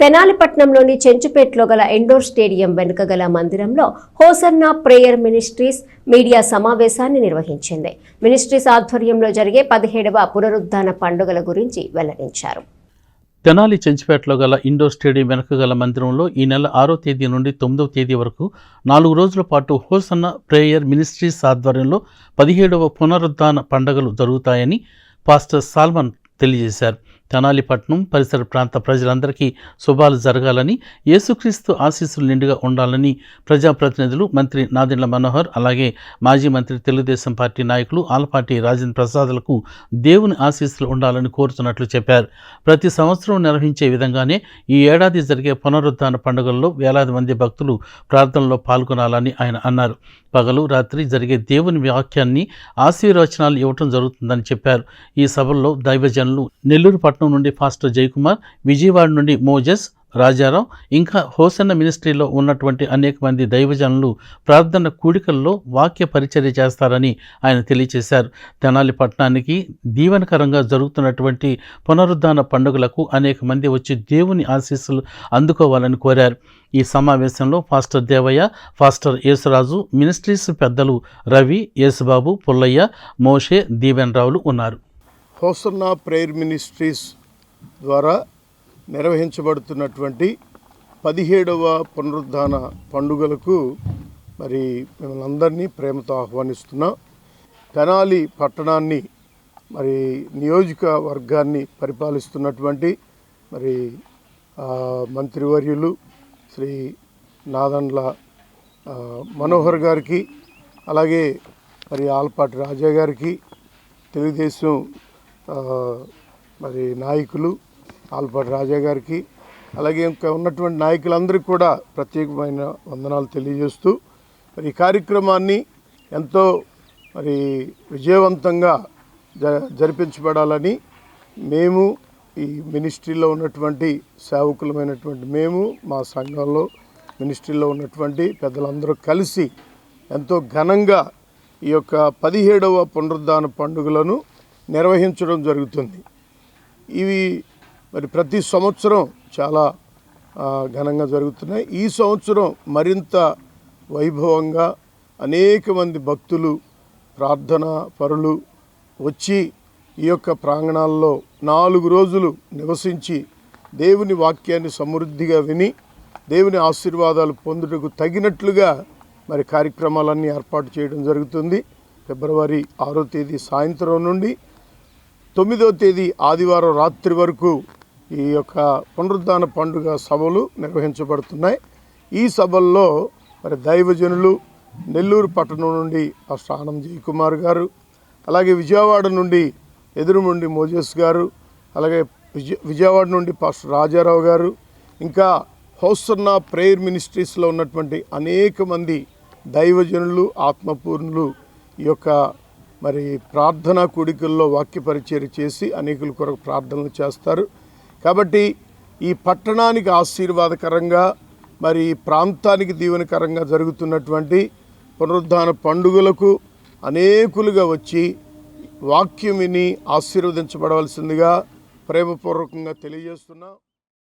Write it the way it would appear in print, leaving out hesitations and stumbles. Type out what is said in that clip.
తెనాలిపట్నంలోని చెంచుపేటలో గల indoor stadium వెనుక గల మందిరంలో హోసన్నా ప్రేయర్ మినిస్ట్రీస్ మీడియా సమావేశాన్ని నిర్వహించింది. మినిస్ట్రీస్ ఆధ్వర్యంలో జరిగే 17వ పునరుద్ధాన పండుగల గురించి వెల్లడించారు. తెనాలి చెంచుపేటలో గల ఇండోర్ స్టేడియం వెనుక గల మందిరంలో ఈ నెల 6వ తేదీ నుండి 9వ తేదీ వరకు 4 రోజుల పాటు హోసన్నా ప్రేయర్ మినిస్ట్రీస్ ఆధ్వర్యంలో 17వ పునరుద్ధాన పండుగలు జరుగుతాయని పాస్టర్ సాల్మన్ తెలియజేశారు. తెనాలిపట్నం పరిసర ప్రాంత ప్రజలందరికీ శుభాలు జరగాలని, యేసుక్రీస్తు ఆశీస్సులు నిండుగా ఉండాలని ప్రజాప్రతినిధులు మంత్రి నాదెండ్ల మనోహర్, అలాగే మాజీ మంత్రి తెలుగుదేశం పార్టీ నాయకులు ఆలపాటి రాజేంద్ర ప్రసాద్లకు దేవుని ఆశీస్సులు ఉండాలని కోరుతున్నట్లు చెప్పారు. ప్రతి సంవత్సరం నిర్వహించే విధంగానే ఈ ఏడాది జరిగే పునరుద్ధాన పండుగల్లో వేలాది మంది భక్తులు ప్రార్థనలో పాల్గొనాలని ఆయన అన్నారు. పగలు రాత్రి జరిగే దేవుని వాక్యాన్ని ఆశీర్వచనాలు ఇవ్వటం జరుగుతుందని చెప్పారు. ఈ సభల్లో దైవజనులు నెల్లూరు పట్టణం నుండి పాస్టర్ జయకుమార్, విజయవాడ నుండి మోజెస్, రాజారావు, ఇంకా హోసన్న మినిస్ట్రీలో ఉన్నటువంటి అనేక మంది దైవజనులు ప్రార్థన కూడికల్లో వాక్య పరిచర్య చేస్తారని ఆయన తెలియజేశారు. తెనాలి పట్టణానికి దీవెనకరంగా జరుగుతున్నటువంటి పునరుద్ధాన పండుగలకు అనేక మంది వచ్చి దేవుని ఆశీస్సులు అందుకోవాలని కోరారు. ఈ సమావేశంలో pastor Devayya, pastor Yesuraju, ministries పెద్దలు రవి, యేసుబాబు, పుల్లయ్య, మోషే, దీవెన్ రావులు ఉన్నారు. హోసన్నా ప్రేయర్ మినిస్ట్రీస్ ద్వారా నిర్వహించబడుతున్నటువంటి 17వ పునరుద్ధాన పండుగలకు మరి మిమ్మల్ని అందరినీ ప్రేమతో ఆహ్వానిస్తున్నాం. తెనాలి పట్టణాన్ని మరి నియోజకవర్గాన్ని పరిపాలిస్తున్నటువంటి మరి మంత్రివర్యులు శ్రీ నాదెండ్ల మనోహర్ గారికి, అలాగే మరి ఆలపాటి రాజా గారికి, తెలుగుదేశం మరి నాయకులు ఆలపాటి రాజా గారికి, అలాగే ఇంకా ఉన్నటువంటి నాయకులందరికీ కూడా ప్రత్యేకమైన వందనాలు తెలియజేస్తూ మరి ఈ కార్యక్రమాన్ని ఎంతో మరి విజయవంతంగా జరిపించబడాలని మేము ఈ మినిస్ట్రీలో ఉన్నటువంటి సేవకులమైనటువంటి మేము, మా సంఘంలో మినిస్ట్రీలో ఉన్నటువంటి పెద్దలందరూ కలిసి ఎంతో ఘనంగా ఈ యొక్క 17వ పునరుద్ధాన పండుగలను నిర్వహించడం జరుగుతుంది. ఇవి మరి ప్రతి సంవత్సరం చాలా ఘనంగా జరుగుతున్నాయి. ఈ సంవత్సరం మరింత వైభవంగా అనేక మంది భక్తులు, ప్రార్థనా పరులు వచ్చి ఈ యొక్క ప్రాంగణాల్లో 4 రోజులు నివసించి దేవుని వాక్యాన్ని సమృద్ధిగా విని దేవుని ఆశీర్వాదాలు పొందుటకు తగినట్లుగా మరి కార్యక్రమాలన్నీ ఏర్పాటు చేయడం జరుగుతుంది. ఫిబ్రవరి 6వ తేదీ సాయంత్రం నుండి 9వ తేదీ ఆదివారం రాత్రి వరకు ఈ యొక్క పునరుద్ధాన పండుగ సభలు నిర్వహించబడుతున్నాయి. ఈ సభల్లో మరి దైవజనులు నెల్లూరు పట్టణం నుండి పాస్టర్ ఆనం జయకుమార్ గారు, అలాగే విజయవాడ నుండి ఎదురుముండి మోజెస్ గారు, అలాగే విజయవాడ నుండి పాస్టర్ రాజారావు గారు, ఇంకా హోసన్నా ప్రేయర్ మినిస్ట్రీస్లో ఉన్నటువంటి అనేక మంది దైవజనులు, ఆత్మపూర్ణులు ఈ యొక్క మరి ప్రార్థనా కూడికల్లో వాక్య పరిచర్య చేసి అనేకుల కొరకు ప్రార్థనలు చేస్తారు. కాబట్టి ఈ పట్టణానికి ఆశీర్వాదకరంగా మరి ప్రాంతానికి దీవెనకరంగా జరుగుతున్నటువంటి పునరుద్ధాన పండుగలకు అనేకులుగా వచ్చి వాక్యం విని ఆశీర్వదించబడవలసిందిగా ప్రేమపూర్వకంగా తెలియజేస్తున్నాం.